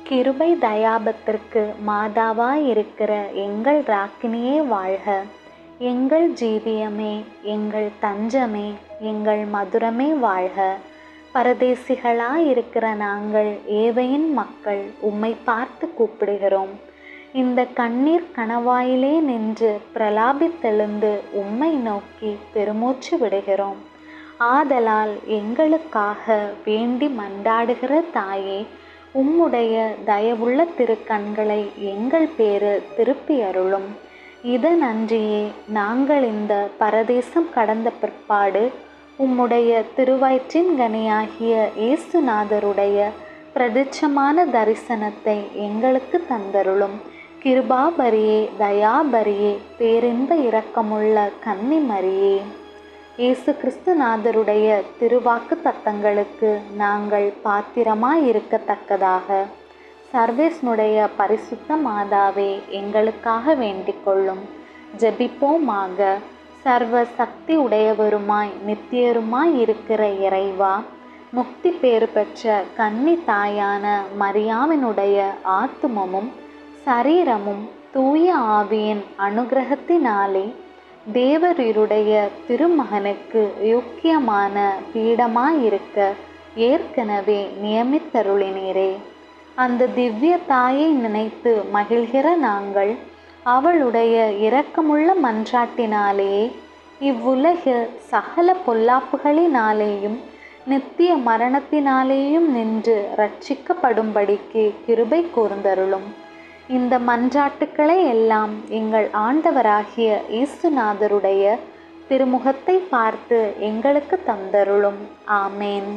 கிருபை தயாபத்திற்கு மாதாவாயிருக்கிற எங்கள் ராக்கினியே வாழ்க. எங்கள் ஜீவியமே, எங்கள் தஞ்சமே, எங்கள் மதுரமே வாழ்க. பரதேசிகளாயிருக்கிற நாங்கள் ஏவையின் மக்கள் உம்மை பார்த்து கூப்பிடுகிறோம். இந்த கண்ணீர் கணவாயிலே நின்று பிரலாபித்தெழுந்து உம்மை நோக்கி பெருமூச்சு விடுகிறோம். ஆதலால் எங்களுக்காக வேண்டி மன்றாடுகிற தாயே, உம்முடைய தயவுள்ள திருக்கண்களை எங்கள் பேரு திருப்பி அருளும். இதனன்றியே நாங்கள் இந்த பரதேசம் கடந்த பிற்பாடு உம்முடைய திருவயிற்றின் கனியாகிய இயேசுநாதருடைய பிரதிட்சமான தரிசனத்தை எங்களுக்கு தந்தருளும். கிருபாபரியே, தயாபரியே, பேரின்ப இரக்கமுள்ள கன்னிமரியே, இயேசு கிறிஸ்துநாதருடைய திருவாக்கு தத்தங்களுக்கு நாங்கள் பாத்திரமாயிருக்கத்தக்கதாக சர்வேஸ்னுடைய பரிசுத்த மாதாவே எங்களுக்காக வேண்டிக் கொள்ளும். ஜெபிப்போமாக. சர்வ சக்தி உடையவருமாய் நித்தியருமாய் இருக்கிற இறைவா, முக்தி பேறு பெற்ற கன்னி தாயான மரியாவினுடைய ஆத்துமமும் சரீரமும் தூய ஆவியின் அனுகிரகத்தினாலே தேவரீருடைய திருமகனுக்கு யோக்கியமான பீடமாயிருக்க ஏற்கனவே நியமித்தருளினீரே. அந்த திவ்ய தாயை நினைத்து மகிழ்கிற நாங்கள் அவளுடைய இரக்கமுள்ள மன்றாட்டினாலேயே இவ்வுலகில் சகல பொல்லாப்புகளினாலேயும் நித்திய மரணத்தினாலேயும் நின்று இரட்சிக்கப்படும்படிக்கு கிருபை கூர்ந்தருளும். இந்த மன்றாட்டுக்களை எல்லாம் எங்கள் ஆண்டவராகிய இயேசுநாதருடைய திருமுகத்தை பார்த்து எங்களுக்கு தந்தருளும். ஆமேன்.